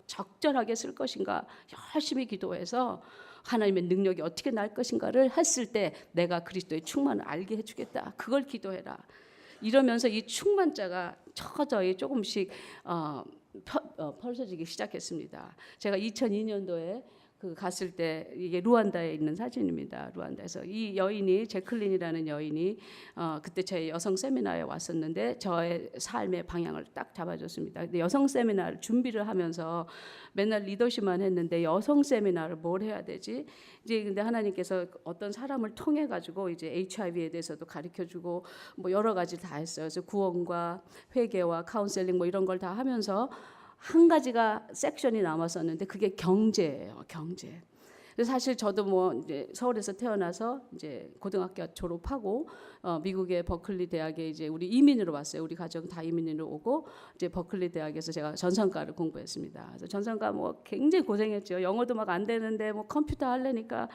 S3: 적절하게 쓸 것인가 열심히 기도해서 하나님의 능력이 어떻게 날 것인가를 했을 때 내가 그리스도의 충만을 알게 해주겠다. 그걸 기도해라. 이러면서 이 충만자가 처저히 조금씩 펼쳐지기 시작했습니다. 제가 2002년도에 갔을 때 이게 루안다에 있는 사진입니다. 루안다에서 이 여인이 제클린이라는 여인이 그때 제 여성 세미나에 왔었는데 저의 삶의 방향을 딱 잡아줬습니다. 근데 여성 세미나를 준비를 하면서 맨날 리더십만 했는데 여성 세미나를 뭘 해야 되지? 이제 근데 하나님께서 어떤 사람을 통해 가지고 이제 HIV에 대해서도 가르쳐주고 뭐 여러 가지 다 했어요. 그래서 구원과 회개와 카운셀링 뭐 이런 걸 다 하면서 한 가지가 섹션이 남았었는데 그게 경제예요. 경제. 그래서 사실 저도 뭐 이제 서울에서 태어나서 이제 고등학교 졸업하고 미국의 버클리 대학에 이제 우리 이민으로 왔어요. 우리 가정 다 이민으로 오고 이제 버클리 대학에서 제가 전산과를 공부했습니다. 그래서 전산과 뭐 굉장히 고생했죠. 영어도 막 안 되는데 뭐 컴퓨터 하려니까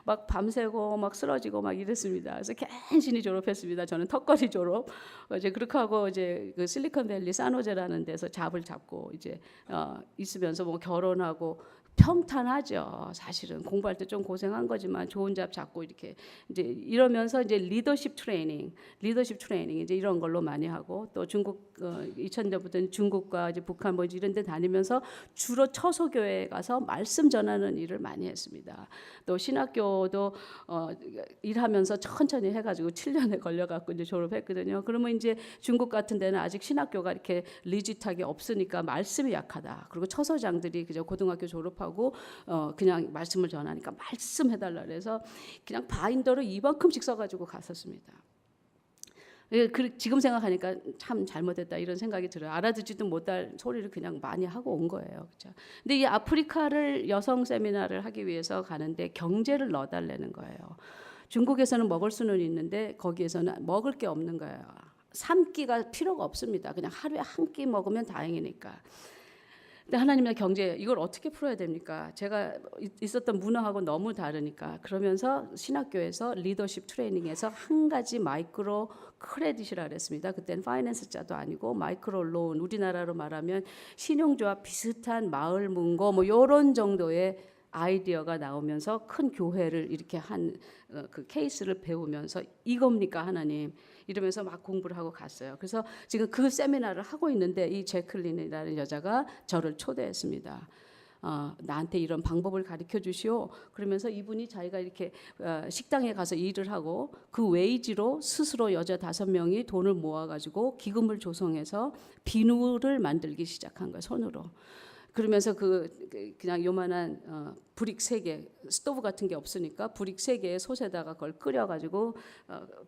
S3: 막 밤새고 막 쓰러지고 막 이랬습니다. 그래서 간신히 졸업했습니다. 저는 턱걸이 졸업. 이제 그렇게 하고 이제 그 실리콘밸리 산호제라는 데서 잡을 잡고 이제 있으면서 뭐 결혼하고 평탄하죠. 사실은 공부할 때 좀 고생한 거지만 좋은 잡 잡고 이렇게 이제 이러면서 이제 리더십 트레이닝 이제 이런 걸로 많이 하고 또 중국 2000년부터는 중국과 이제 북한 뭐 이런 데 다니면서 주로 처소교회에 가서 말씀 전하는 일을 많이 했습니다. 또 신학교도 일하면서 천천히 해가지고 7년에 걸려갖고 이제 졸업했거든요. 그러면 이제 중국 같은 데는 아직 신학교가 이렇게 리짓하게 없으니까 말씀이 약하다. 그리고 처소장들이 그저 고등학교 졸업하고 그냥 말씀을 전하니까 말씀해달라 그래서 그냥 바인더로 이만큼씩 써가지고 갔었습니다. 지금 생각하니까 참 잘못했다 이런 생각이 들어요. 알아듣지도 못할 소리를 그냥 많이 하고 온 거예요. 그렇죠? 근데 이 아프리카를 여성 세미나를 하기 위해서 가는데 경제를 넣어달라는 거예요. 중국에서는 먹을 수는 있는데 거기에서는 먹을 게 없는 거예요. 3끼가 필요가 없습니다. 그냥 하루에 한 끼 먹으면 다행이니까. 근데 하나님의 경제 이걸 어떻게 풀어야 됩니까? 제가 있었던 문화하고 너무 다르니까 그러면서 신학교에서 리더십 트레이닝에서 한 가지 마이크로 크레딧이라 그랬습니다. 그때는 파이낸스 자도 아니고 마이크로 론 우리나라로 말하면 신용조합 비슷한 마을 문고 뭐 이런 정도의 아이디어가 나오면서 큰 교회를 이렇게 한 그 케이스를 배우면서 이겁니까 하나님 이러면서 막 공부를 하고 갔어요. 그래서 지금 그 세미나를 하고 있는데 이 제클린이라는 여자가 저를 초대했습니다. 나한테 이런 방법을 가르쳐 주시오. 그러면서 이분이 자기가 이렇게 식당에 가서 일을 하고 그 웨이지로 스스로 여자 5명이 돈을 모아가지고 기금을 조성해서 비누를 만들기 시작한 거예요, 손으로. 그러면서 그냥 요만한 브릭 3개, 스토브 같은 게 없으니까 브릭 3개에 솥에다가 그걸 끓여가지고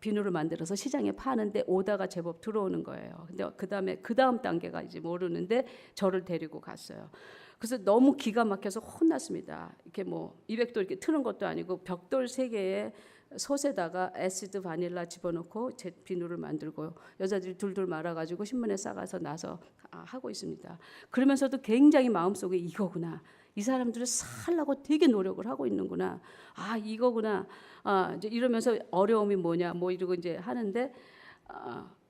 S3: 비누를 만들어서 시장에 파는데 오다가 제법 들어오는 거예요. 근데 그 다음 단계가 이제 모르는데 저를 데리고 갔어요. 그래서 너무 기가 막혀서 혼났습니다. 이렇게 뭐 200도 이렇게 트는 것도 아니고 벽돌 3개에 솥에다가 애시드 바닐라 집어넣고 제 비누를 만들고 여자들이 둘둘 말아가지고 신문에 싸가서 나서 하고 있습니다. 그러면서도 굉장히 마음속에 이거구나. 이 사람들을 살라고 되게 노력을 하고 있는구나. 아 이거구나. 이제 이러면서 어려움이 뭐냐 뭐 이러고 이제 하는데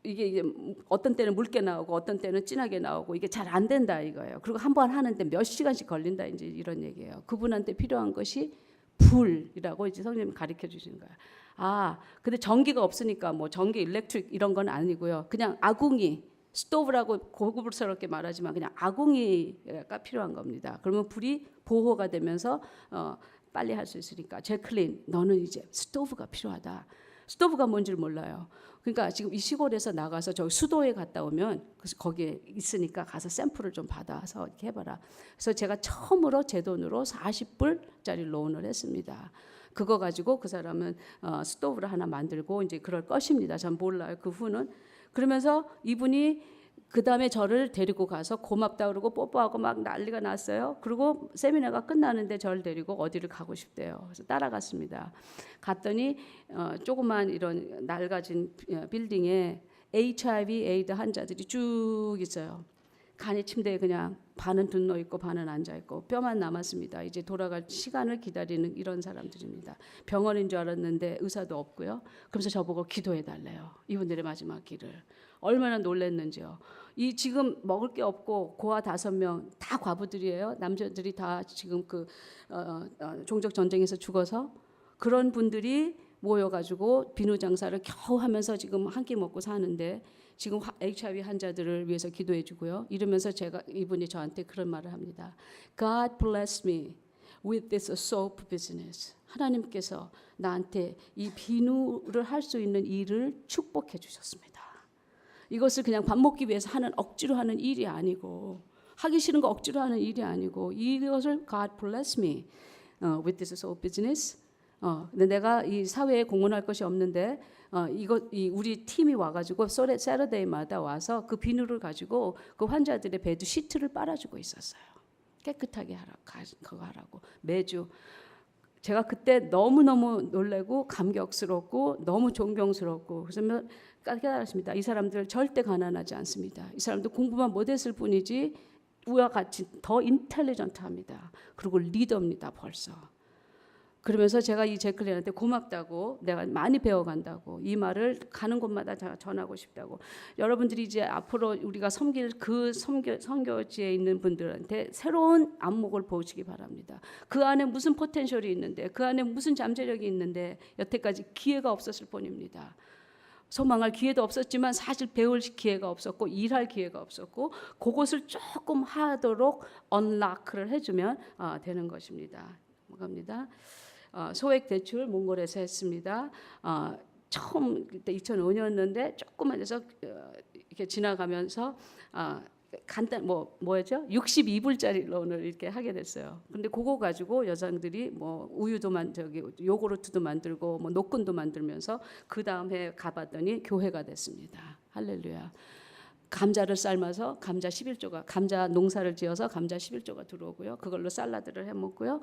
S3: 이게 어떤 때는 묽게 나오고 어떤 때는 진하게 나오고 이게 잘 안 된다 이거예요. 그리고 한 번 하는데 몇 시간씩 걸린다 이제 이런 얘기예요. 그분한테 필요한 것이 불이라고 이제 성령님이 가르쳐 주시는 거예요. 근데 전기가 없으니까 뭐 전기, 일렉트릭 이런 건 아니고요. 그냥 아궁이, 스토브라고 고급스럽게 말하지만 그냥 아궁이가 필요한 겁니다. 그러면 불이 보호가 되면서 빨리 할 수 있으니까 제클린, 너는 이제 스토브가 필요하다. 스토브가 뭔지를 몰라요. 그러니까 지금 이 시골에서 나가서 저 수도에 갔다 오면 그래서 거기에 있으니까 가서 샘플을 좀 받아서 이렇게 해봐라. 그래서 제가 처음으로 제 돈으로 40불짜리 론을 했습니다. 그거 가지고 그 사람은 스토브를 하나 만들고 이제 그럴 것입니다. 전 몰라요. 그 후는. 그러면서 이분이 그 다음에 저를 데리고 가서 고맙다 그러고 뽀뽀하고 막 난리가 났어요. 그리고 세미나가 끝나는데 저를 데리고 어디를 가고 싶대요. 그래서 따라갔습니다. 갔더니 조그만 이런 낡아진 빌딩에 HIV 에이드 환자들이 쭉 있어요. 간이 침대에 그냥 반은 둔 있고 반은 앉아 있고 뼈만 남았습니다. 이제 돌아갈 시간을 기다리는 이런 사람들입니다. 병원인 줄 알았는데 의사도 없고요. 그래서 저보고 기도해 달래요. 이분들의 마지막 길을. 얼마나 놀랐는지요. 이 지금 먹을 게 없고 고아 5명 다 과부들이에요. 남자들이 다 지금 종족 전쟁에서 죽어서 그런 분들이 모여가지고 비누 장사를 겨우 하면서 지금 한 끼 먹고 사는데 지금 HIV 환자들을 위해서 기도해 주고요. 이러면서 이분이 저한테 그런 말을 합니다. God bless me with this soap business. 하나님께서 나한테 이 비누를 할 수 있는 일을 축복해 주셨습니다. 이것을 그냥 밥 먹기 위해서 억지로 하는 일이 아니고 하기 싫은 거 억지로 하는 일이 아니고 이것을 God bless me with this soap business. 근데 내가 이 사회에 공헌할 것이 없는데 우리 팀이 와가지고 세러데이마다 와서 그 비누를 가지고 그 환자들의 베드 시트를 빨아주고 있었어요. 깨끗하게 그거 하라고 매주. 제가 그때 너무너무 놀라고 감격스럽고 너무 존경스럽고 그래서 깨달았습니다. 이 사람들 절대 가난하지 않습니다. 이 사람들 공부만 못했을 뿐이지 우리와 같이 더 인텔리전트합니다. 그리고 리더입니다. 벌써. 그러면서 제가 이 제클린한테 고맙다고 내가 많이 배워간다고 이 말을 가는 곳마다 제가 전하고 싶다고 여러분들이 이제 앞으로 우리가 섬길 그 선교지에 있는 분들한테 새로운 안목을 보시기 바랍니다. 그 안에 무슨 포텐셜이 있는데 그 안에 무슨 잠재력이 있는데 여태까지 기회가 없었을 뿐입니다. 소망할 기회도 없었지만 사실 배울 기회가 없었고 일할 기회가 없었고 그것을 조금 하도록 언락을 해주면 되는 것입니다. 뭐갑니다. 소액 대출 몽골에서 했습니다. 처음 그때 2005년이었는데 조금만 해서 이렇게 지나가면서 간단 뭐였죠? 62불짜리 론을 이렇게 하게 됐어요. 근데 그거 가지고 여성들이 뭐 우유도 요구르트도 만들고 뭐 노끈도 만들면서 그 다음 해 가봤더니 교회가 됐습니다. 할렐루야. 감자를 삶아서 감자 농사를 지어서 감자 11조가 들어오고요. 그걸로 샐러드를 해 먹고요.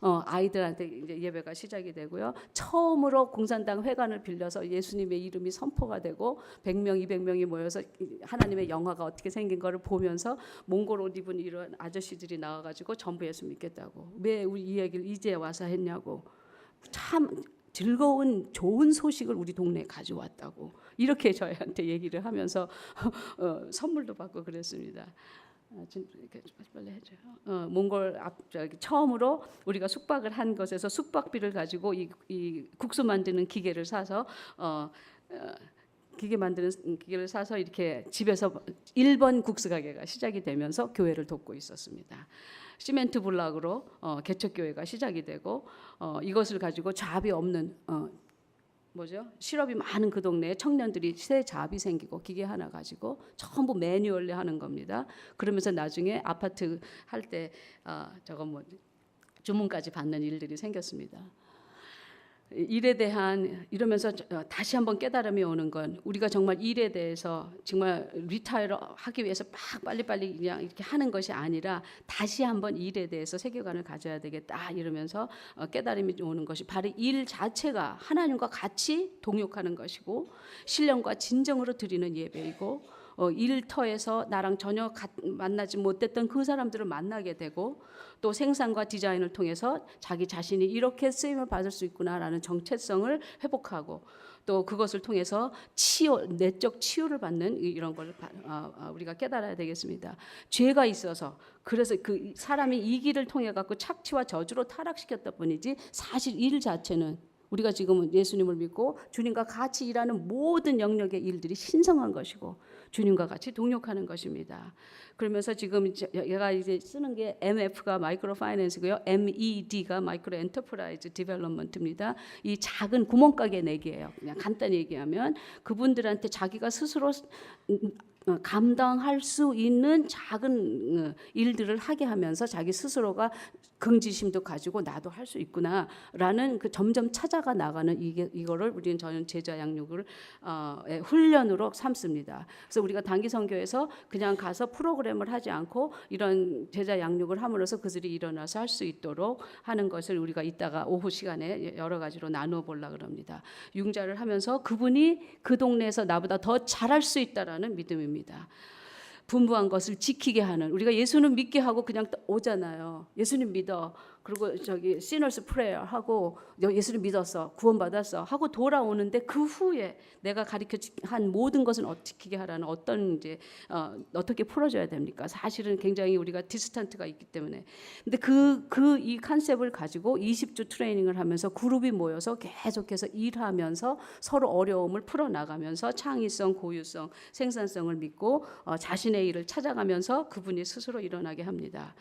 S3: 아이들한테 이제 예배가 시작이 되고요. 처음으로 공산당 회관을 빌려서 예수님의 이름이 선포가 되고 100명, 200명이 모여서 하나님의 영화가 어떻게 생긴 거를 보면서 몽골 옷 입은 이런 아저씨들이 나와가지고 전부 예수 믿겠다고. 왜 우리 이 얘기를 이제 와서 했냐고. 참 즐거운 좋은 소식을 우리 동네에 가져왔다고 이렇게 저희한테 얘기를 하면서 선물도 받고 그랬습니다. 이렇게 빨리 해줘요. 몽골 처음으로 우리가 숙박을 한 것에서 숙박비를 가지고 이 국수 만드는 기계를 사서 기계 만드는 기계를 사서 이렇게 집에서 1번 국수 가게가 시작이 되면서 교회를 돕고 있었습니다. 시멘트 블락으로 개척교회가 시작이 되고 이것을 가지고 잡이 없는 실업이 많은 그 동네에 청년들이 새 잡이 생기고 기계 하나 가지고 전부 매뉴얼리 하는 겁니다. 그러면서 나중에 아파트 할 때 주문까지 받는 일들이 생겼습니다. 일에 대한 이러면서 다시 한번 깨달음이 오는 건 우리가 정말 일에 대해서 정말 리타이어 하기 위해서 막 빨리빨리 그냥 이렇게 하는 것이 아니라 다시 한번 일에 대해서 세계관을 가져야 되겠다 이러면서 깨달음이 오는 것이 바로 일 자체가 하나님과 같이 동역하는 것이고 신령과 진정으로 드리는 예배이고 일터에서 나랑 전혀 만나지 못했던 그 사람들을 만나게 되고 또 생산과 디자인을 통해서 자기 자신이 이렇게 쓰임을 받을 수 있구나라는 정체성을 회복하고 또 그것을 통해서 내적 치유를 받는 이런 걸 우리가 깨달아야 되겠습니다. 죄가 있어서 그래서 그 사람이 이 길을 통해 갖고 착취와 저주로 타락시켰다 뿐이지 사실 일 자체는 우리가 지금은 예수님을 믿고 주님과 같이 일하는 모든 영역의 일들이 신성한 것이고 주님과 같이 동역하는 것입니다. 그러면서 지금 얘가 이제 쓰는 게 MF가 마이크로 파이낸스고요. MED가 마이크로 엔터프라이즈 디벨롭먼트입니다. 이 작은 구멍가게 내기예요. 그냥 간단히 얘기하면 그분들한테 자기가 스스로 감당할 수 있는 작은 일들을 하게 하면서 자기 스스로가 긍지심도 가지고 나도 할 수 있구나라는 그 점점 찾아가 나가는 이거를 우리는 저는 제자 양육을 훈련으로 삼습니다. 그래서 우리가 단기 선교에서 그냥 가서 프로그램을 하지 않고 이런 제자 양육을 함으로써 그들이 일어나서 할 수 있도록 하는 것을 우리가 이따가 오후 시간에 여러 가지로 나누어 보려고 합니다. 융자를 하면서 그분이 그 동네에서 나보다 더 잘할 수 있다라는 믿음입니다. 분부한 것을 지키게 하는 우리가 예수는 믿게 하고 그냥 오잖아요. 예수님 믿어. 그리고 시너스 프레이어 하고 예수를 믿었어. 구원받았어. 하고 돌아오는데 그 후에 내가 가르쳐 한 모든 것은 어떻게 하라는 어떻게 풀어줘야 됩니까? 사실은 굉장히 우리가 디스턴트가 있기 때문에. 근데 이 컨셉을 가지고 20주 트레이닝을 하면서 그룹이 모여서 계속해서 일하면서 서로 어려움을 풀어나가면서 창의성, 고유성, 생산성을 믿고 자신의 일을 찾아가면서 그분이 스스로 일어나게 합니다.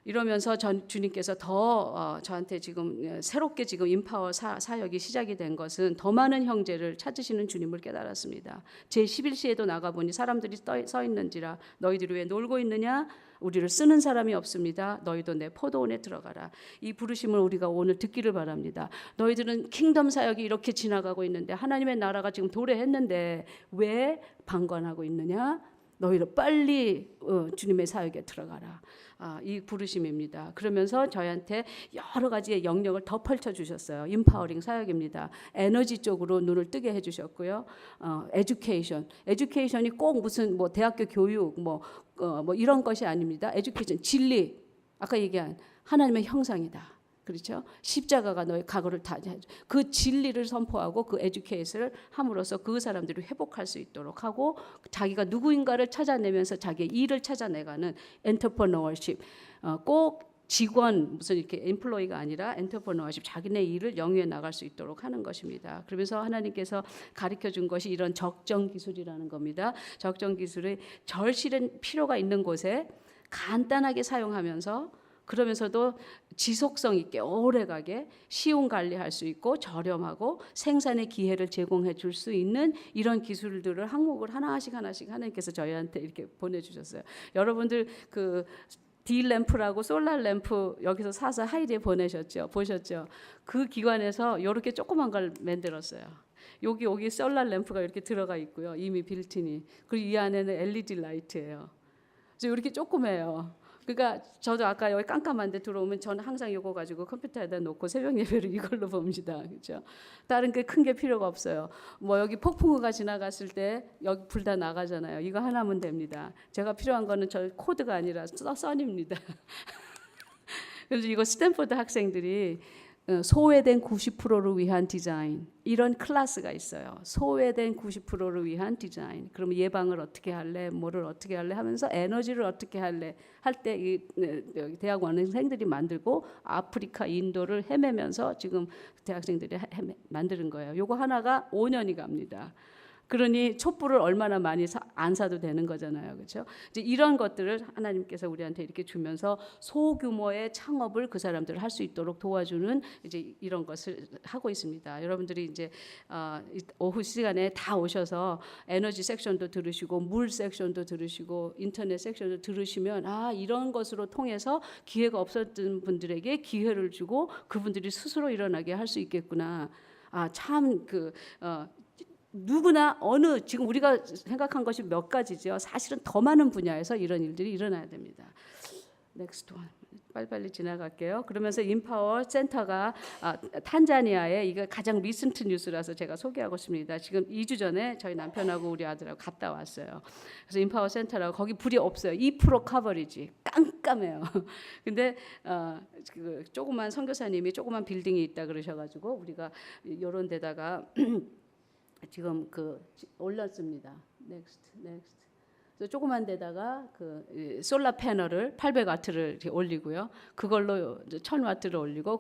S3: 이러면서 주님께서 더 저한테 지금 새롭게 지금 인파워 사역이 시작이 된 것은 더 많은 형제를 찾으시는 주님을 깨달았습니다. 제 11시에도 나가보니 사람들이 써 있는지라 너희들이 왜 놀고 있느냐? 우리를 쓰는 사람이 없습니다. 너희도 내 포도원에 들어가라. 이 부르심을 우리가 오늘 듣기를 바랍니다. 너희들은 킹덤 사역이 이렇게 지나가고 있는데 하나님의 나라가 지금 도래했는데 왜 방관하고 있느냐? 너희를 빨리 주님의 사역에 들어가라. 이 부르심입니다. 그러면서 저희한테 여러 가지의 영역을 더 펼쳐주셨어요. 인파워링 사역입니다. 에너지 쪽으로 눈을 뜨게 해주셨고요. 에듀케이션이 꼭 무슨 대학교 교육 이런 것이 아닙니다. 에듀케이션 진리 아까 얘기한 하나님의 형상이다. 그렇죠? 십자가가 너의 각오를 다 그 진리를 선포하고 그 에듀케이션을 함으로써 그 사람들이 회복할 수 있도록 하고 자기가 누구인가를 찾아내면서 자기의 일을 찾아내가는 엔터프레너십 꼭 직원 무슨 이렇게 엠플로이가 아니라 엔터프레너십 자기네 일을 영위해 나갈 수 있도록 하는 것입니다. 그러면서 하나님께서 가르쳐 준 것이 이런 적정 기술이라는 겁니다. 적정 기술이 절실한 필요가 있는 곳에 간단하게 사용하면서 그러면서도 지속성 있게 오래가게 쉬운 관리할 수 있고 저렴하고 생산의 기회를 제공해 줄 수 있는 이런 기술들을 항목을 하나씩 하나님께서 저희한테 이렇게 보내주셨어요. 여러분들 D 램프라고 솔라 램프 여기서 사서 하이리에 보셨죠? 그 기관에서 이렇게 조그만 걸 만들었어요. 여기 솔라 램프가 이렇게 들어가 있고요. 이미 빌트인이. 그리고 이 안에는 LED 라이트예요. 그래서 이렇게 조그매요. 그러니까 저도 아까 여기 깜깜한데 들어오면 저는 항상 이거 가지고 컴퓨터에다 놓고 새벽 예배를 이걸로 봅니다. 그렇죠? 다른 게 큰 게 필요가 없어요. 여기 폭풍우가 지나갔을 때 여기 불 다 나가잖아요. 이거 하나면 됩니다. 제가 필요한 거는 저 코드가 아니라 선입니다. 그래서 이거 스탠포드 학생들이 소외된 90%를 위한 디자인 이런 클래스가 있어요. 소외된 90%를 위한 디자인. 그러면 예방을 어떻게 할래? 뭐를 어떻게 할래? 하면서 에너지를 어떻게 할래? 할 때 이 대학원생들이 만들고 아프리카, 인도를 헤매면서 지금 대학생들이 만드는 거예요. 요거 하나가 5년이 갑니다. 그러니 촛불을 얼마나 많이 안 사도 되는 거잖아요. 그렇죠? 이제 이런 것들을 하나님께서 우리한테 이렇게 주면서 소규모의 창업을 그 사람들 할 수 있도록 도와주는 이제 이런 것을 하고 있습니다. 여러분들이 이제 오후 시간에 다 오셔서 에너지 섹션도 들으시고 물 섹션도 들으시고 인터넷 섹션도 들으시면 이런 것으로 통해서 기회가 없었던 분들에게 기회를 주고 그분들이 스스로 일어나게 할 수 있겠구나. 참 누구나 지금 우리가 생각한 것이 몇 가지죠. 사실은 더 많은 분야에서 이런 일들이 일어나야 됩니다. 넥스트 원. 빨리빨리 지나갈게요. 그러면서 인파워 센터가 탄자니아에 이거 가장 리센트 뉴스라서 제가 소개하고 있습니다. 지금 2주 전에 저희 남편하고 우리 아들하고 갔다 왔어요. 그래서 인파워 센터라고 거기 불이 없어요. 2% 커버리지 깜깜해요. 근데 그 조그만 선교사님이 조그만 빌딩이 있다 그러셔가지고 우리가 이런 데다가 지금 올렸습니다. 넥스트. 조그만 데다가 솔라 패널을 800와트를 올리고요. 그걸로 1000와트를 올리고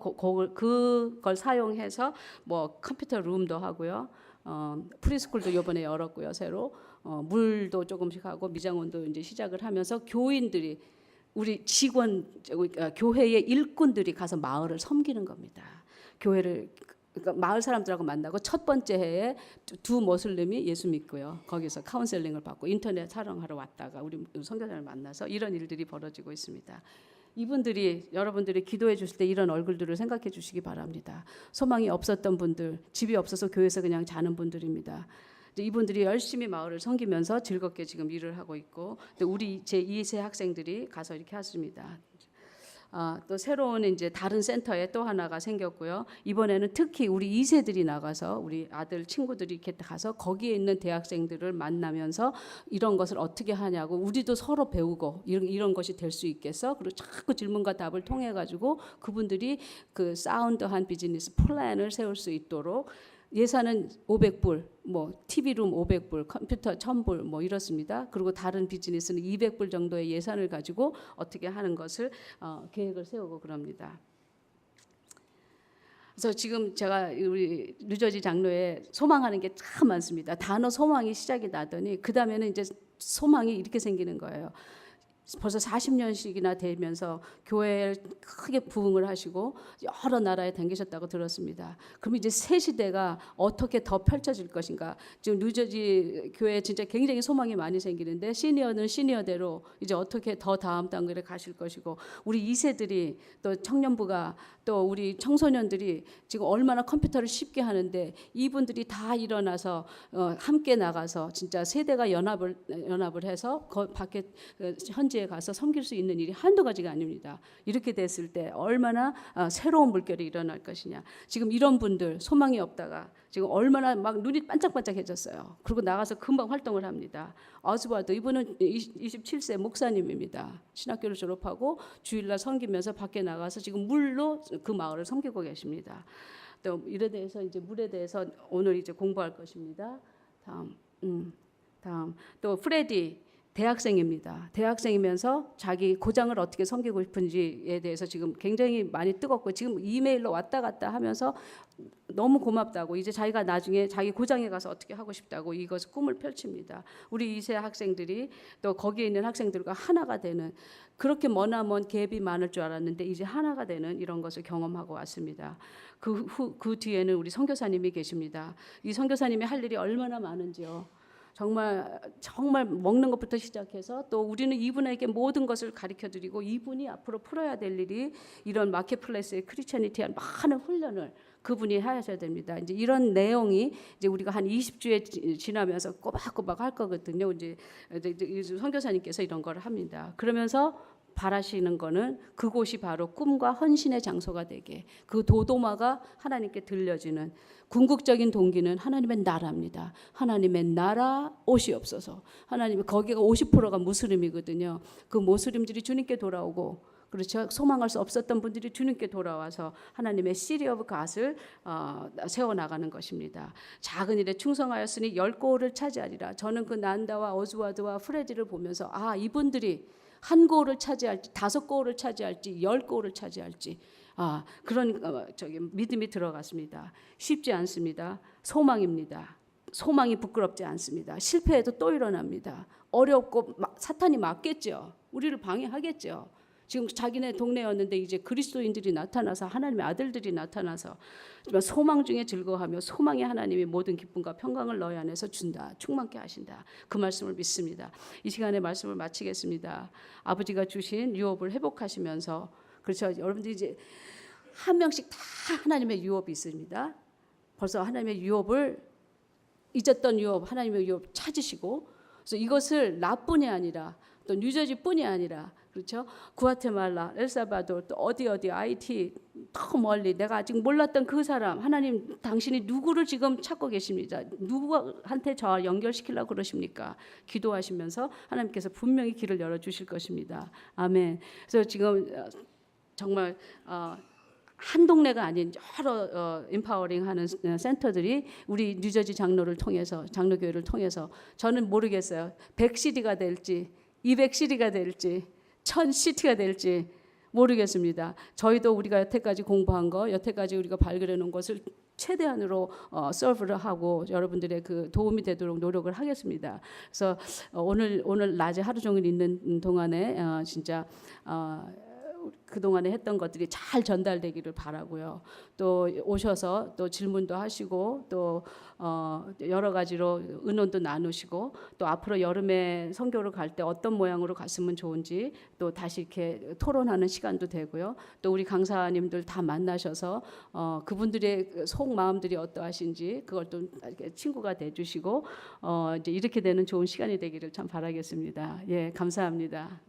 S3: 그걸 사용해서 뭐 컴퓨터 룸도 하고요. 프리스쿨도 이번에 열었고요. 새로 물도 조금씩 하고 미장원도 이제 시작을 하면서 교인들이 우리 직원 교회의 일꾼들이 가서 마을을 섬기는 겁니다. 교회를 그러니까 마을 사람들하고 만나고 첫 번째 해에 두 모슬림이 예수 믿고요. 거기서 카운셀링을 받고 인터넷 사랑하러 왔다가 우리 선교사를 만나서 이런 일들이 벌어지고 있습니다. 이분들이 여러분들이 기도해 주실 때 이런 얼굴들을 생각해 주시기 바랍니다. 소망이 없었던 분들, 집이 없어서 교회에서 그냥 자는 분들입니다. 이분들이 열심히 마을을 섬기면서 즐겁게 지금 일을 하고 있고 또 우리 제 2세 학생들이 가서 이렇게 하십니다. 또 새로운 이제 다른 센터에 또 하나가 생겼고요. 이번에는 특히 우리 2세들이 나가서 우리 아들 친구들이 이렇게 가서 거기에 있는 대학생들을 만나면서 이런 것을 어떻게 하냐고 우리도 서로 배우고 이런 것이 될 수 있겠어? 그리고 자꾸 질문과 답을 통해 가지고 그분들이 그 사운드한 비즈니스 플랜을 세울 수 있도록 예산은 500불, 뭐 TV룸 500불, 컴퓨터 1000불 뭐 이렇습니다. 그리고 다른 비즈니스는 200불 정도의 예산을 가지고 어떻게 하는 것을 계획을 세우고 그럽니다. 그래서 지금 제가 우리 뉴저지 장로에 소망하는 게 참 많습니다. 단어 소망이 시작이 나더니 그 다음에는 이제 소망이 이렇게 생기는 거예요. 벌써 40년씩이나 되면서 교회를 크게 부흥을 하시고 여러 나라에 다니셨다고 들었습니다. 그럼 이제 새 시대가 어떻게 더 펼쳐질 것인가? 지금 뉴저지 교회에 진짜 굉장히 소망이 많이 생기는데 시니어는 시니어대로 이제 어떻게 더 다음 단계를 가실 것이고 우리 2세들이 또 청년부가 또 우리 청소년들이 지금 얼마나 컴퓨터를 쉽게 하는데 이분들이 다 일어나서 함께 나가서 진짜 세대가 연합을 해서 밖에 현지에 가서 섬길 수 있는 일이 한두 가지가 아닙니다. 이렇게 됐을 때 얼마나 새로운 물결이 일어날 것이냐. 지금 이런 분들 소망이 없다가 지금 얼마나 막 눈이 반짝반짝해졌어요. 그리고 나가서 금방 활동을 합니다. 어즈와드 이분은 27세 목사님입니다. 신학교를 졸업하고 주일날 섬기면서 밖에 나가서 지금 물로 그 마을을 섬기고 계십니다. 또 일에 대해서 이제 물에 대해서 오늘 이제 공부할 것입니다. 다음 또 프레디 대학생입니다. 대학생이면서 자기 고장을 어떻게 섬기고 싶은지에 대해서 지금 굉장히 많이 뜨겁고 지금 이메일로 왔다 갔다 하면서 너무 고맙다고 이제 자기가 나중에 자기 고장에 가서 어떻게 하고 싶다고 이것을 꿈을 펼칩니다. 우리 2세 학생들이 또 거기에 있는 학생들과 하나가 되는 그렇게 머나먼 갭이 많을 줄 알았는데 이제 하나가 되는 이런 것을 경험하고 왔습니다. 그 뒤에는 우리 선교사님이 계십니다. 이 선교사님이 할 일이 얼마나 많은지요. 정말 먹는 것부터 시작해서 또 우리는 이분에게 모든 것을 가르쳐드리고 이분이 앞으로 풀어야 될 일이 이런 마켓플레이스의 크리스천리티한 많은 훈련을 그분이 하셔야 됩니다. 이제 이런 내용이 이제 우리가 한 20주에 지나면서 꼬박꼬박 할 거거든요. 이제 선교사님께서 이런 걸 합니다. 그러면서 바라시는 거는 그곳이 바로 꿈과 헌신의 장소가 되게 그 도도마가 하나님께 들려지는 궁극적인 동기는 하나님의 나라입니다. 하나님의 나라 오시옵소서. 하나님의 거기가 50%가 무슬림이거든요. 그 무슬림들이 주님께 돌아오고 그렇죠. 소망할 수 없었던 분들이 주님께 돌아와서 하나님의 시리 오브 갓을 세워나가는 것입니다. 작은 일에 충성하였으니 10고을을 차지하리라. 저는 그 난다와 어즈와드와 프레디를 보면서 이분들이 한 고을을 차지할지 5고을을 차지할지 10고을을 차지할지 그런 믿음이 들어갔습니다. 쉽지 않습니다. 소망입니다. 소망이 부끄럽지 않습니다. 실패해도 또 일어납니다. 어렵고 사탄이 막겠죠. 우리를 방해하겠죠. 지금 자기네 동네였는데 이제 그리스도인들이 나타나서 하나님의 아들들이 나타나서 소망 중에 즐거워하며 소망의 하나님이 모든 기쁨과 평강을 너희 안에서 준다. 충만케 하신다. 그 말씀을 믿습니다. 이 시간에 말씀을 마치겠습니다. 아버지가 주신 유업을 회복하시면서 그렇죠. 여러분들이 이제 한 명씩 다 하나님의 유업이 있습니다. 벌써 하나님의 유업을 잊었던 유업, 하나님의 유업 찾으시고 그래서 이것을 나뿐이 아니라 또 뉴저지뿐이 아니라 그렇죠. 구아테말라, 엘살바도르 또 어디 IT 더 멀리 내가 아직 몰랐던 그 사람 하나님 당신이 누구를 지금 찾고 계십니다. 누구한테 저 연결시키려고 그러십니까? 기도하시면서 하나님께서 분명히 길을 열어주실 것입니다. 아멘. 그래서 지금 정말 한 동네가 아닌 여러 인파워링 하는 센터들이 우리 뉴저지 장로를 통해서 장로교회를 통해서 저는 모르겠어요. 100시리가 될지 200시리가 될지 1000시티가 될지 모르겠습니다. 저희도 우리가 여태까지 공부한 거 여태까지 우리가 발견해 놓은 것을 최대한으로 서브를 하고 여러분들의 그 도움이 되도록 노력을 하겠습니다. 그래서 오늘 낮에 하루 종일 있는 동안에 진짜 그동안에 했던 것들이 잘 전달되기를 바라고요. 또 오셔서 또 질문도 하시고 또 여러 가지로 의논도 나누시고 또 앞으로 여름에 선교를 갈 때 어떤 모양으로 갔으면 좋은지 또 다시 이렇게 토론하는 시간도 되고요. 또 우리 강사님들 다 만나셔서 그분들의 속마음들이 어떠하신지 그걸 또 친구가 돼주시고 이제 이렇게 되는 좋은 시간이 되기를 참 바라겠습니다. 예, 감사합니다.